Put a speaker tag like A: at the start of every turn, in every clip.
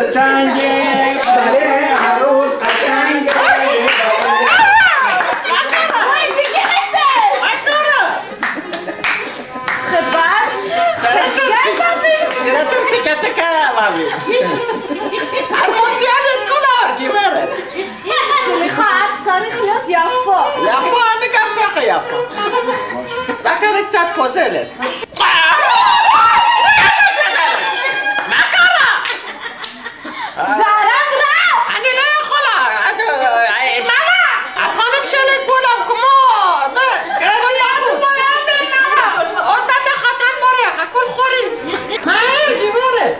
A: تنگه بله عروس قشنگه
B: سيرتهم تكا تكا مامي الموتيالات كلها جبالة
C: סליחה, צריך להיות יפו.
B: יפו, אני גם ככה יפו. רק אני קצת פוזלת. מה קרה?
C: זה הרג רב!
B: אני לא יכולה. מאמה, הפנים שלי כולם כמו... עוד מעט החתן בורח, הכל חורים. מהר, גברת.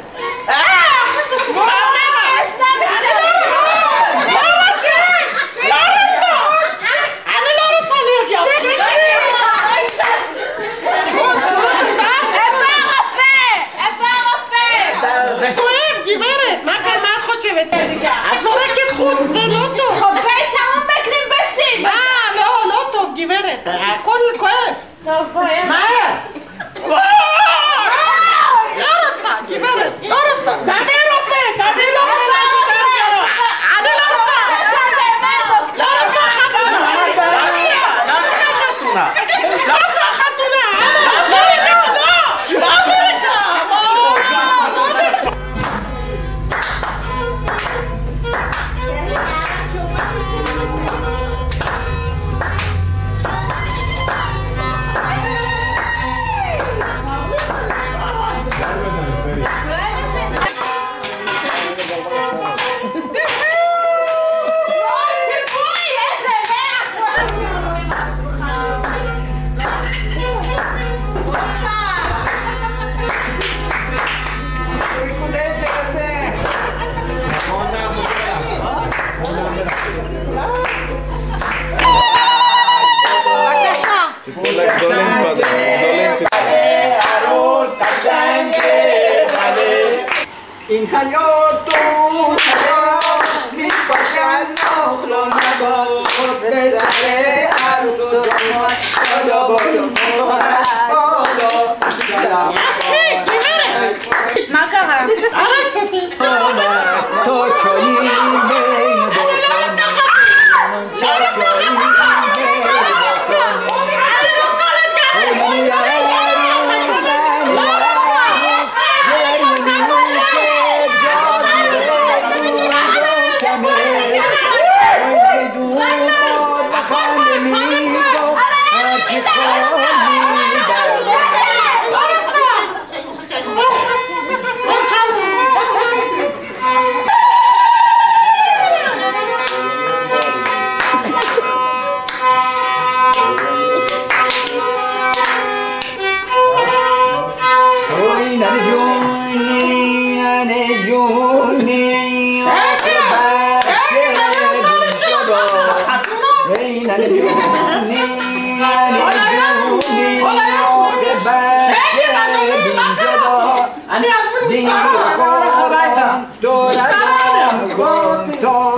B: את זורקת חוט, זה לא טוב.
C: חובי תמום בקרים בשיט.
B: לא טוב גברת, הכל כואב.
C: טוב בואי.
B: מהר. לא רוצה גברת, לא רוצה. תביא רופא, תביא לו אני לא רוצה. לא רוצה חתונה. לא רוצה חתונה. לא רוצה חתונה. לא
A: این حیات و حیات میپاشن نخلا نباد به سر عروس و داماد بالا بالا بالا سلام
C: מה קרה?
A: تو چایی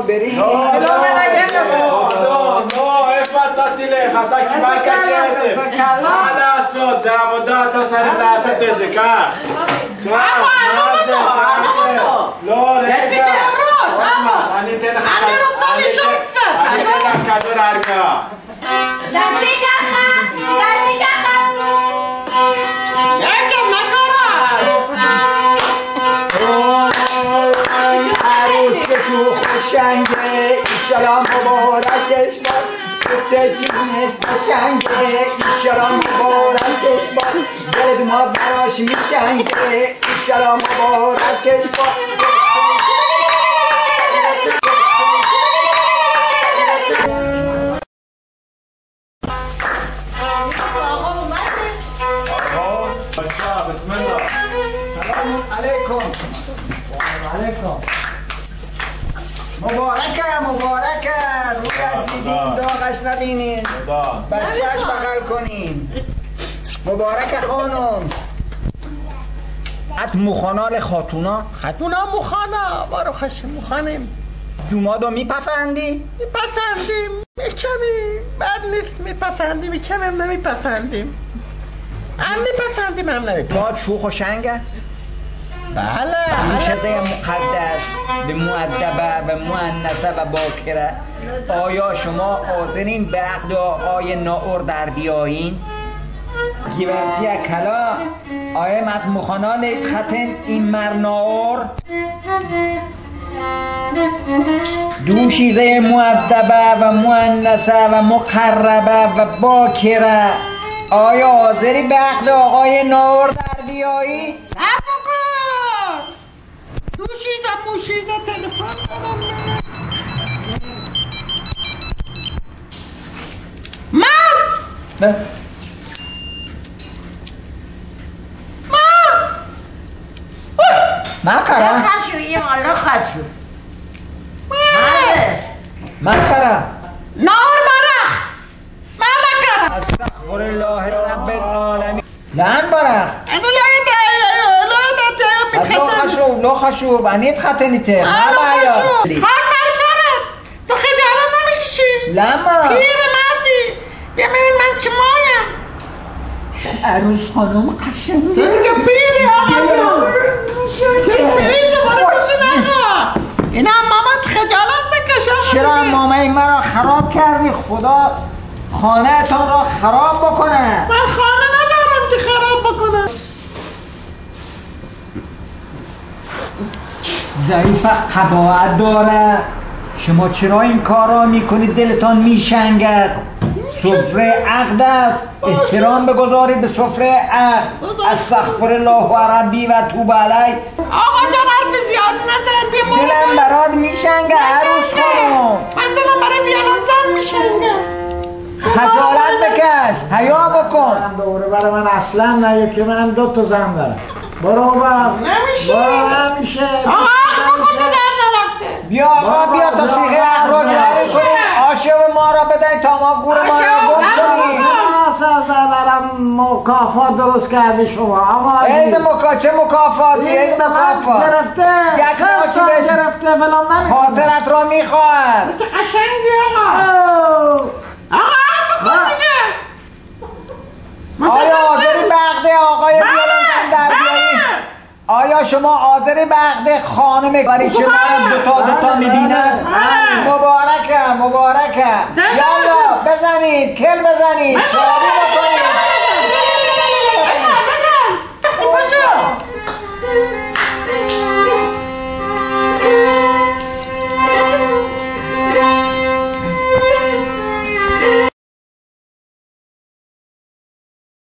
A: بین אתה קיבלת כסף, מה לעשות? זה עבודה, אתה צריך לעשות את זה, כך. לא, רגע. אני אתן לך כדור הרגעה.
C: תעשי ככה! תעשי ככה!
B: שקט, מה קרה?
A: عروس کشو خوشنگه ایشالا مبارکش باد سوته جونش قشنگه ایشالا مبارکش باد دل دوماد براش میشنگه ایشالا مبارکش باد مبارکه رویش دیدین داغش نبینین بچهش بغل کنین مبارکه خانم ات مخانال خاتونا
B: مخانا بارو خشم مخانیم
A: دومادو میپسندی؟
B: میپسندیم کمی بد نیست میپسندیم کمی هم نمیپسندیم هم میپسندیم هم نمیپسندیم
A: باد شوخ و شنگه؟
B: بله
D: نشده مقدس به مؤدبه و مؤنثه و باکره آیا شما حاضرین به عقد آقای ناور در بیایین؟ گیورتی کلا آیا مخانا لید خطن این مر ناور دو شیزه مؤدبه و مؤنثه و مقربه و باکره آیا حاضری به عقد آقای ناور در بیایی؟
B: صبر کن دو شیزه موشیزه تلفن کنم من
D: ما کرا
E: خشو یه مالا خشو
D: ما کرا
B: نار مرخ ما مکرم
D: استغفر الله رب العالمین لعن برخ
B: انا لا
D: لو خشوب انیت خطنیته ما بایا
B: خاک بر سرت تو خجالت نمیکشی
D: لما
B: پیر مردی بیا ببین من چه مایم
D: عروس خانم قشنگه
B: تو دیگه پیری آقا پیری برو کشی نگا اینا مامت خجالت بکشه
D: چرا مامه مرا خراب کردی خدا خانه تان را خراب بکنه
B: من خانه ندارم که خراب بکنم
D: ضعیف قباعت داره شما چرا این کار را میکنید دلتان میشنگد سفره عقد است احترام بگذارید به سفره عقد استغفر الله و ربی و توب علی
B: آقا جان حرف زیادی نزن بیا برو
D: دلم برات میشنگه عروس خانم
B: من دلم برای ویولون زن میشنگه
D: خجالت بکش حیا بکن
F: دوره برای من اصلا نه که من 2 تا زن دارم برو بابا
B: نمیشه
F: برو نمیشه
B: آقا حق بکن در نرفته
D: بیا آقا بیا تا سیغه اخراج جاری کنیم آشب ما را بدهید تا ما گور ما را گم کنیم
F: اصلا دارم مکافات درست کردی شما آقا
D: چه مکافاتی عید مکافات
F: گرفته
D: یک ماچی بهش
F: گرفته فلان نمیکنه
D: خاطرت را میخواهد
B: چه قشنگی آقا آقا حق بکن دیگه
D: آیا حاضری به عقد آقای بیالنزن در بیایی؟ آیا شما حاضری به عقد خانم برای چه من دوتا میبینن؟ مبارکه یالا بزنید کل بزنید شادی بکنید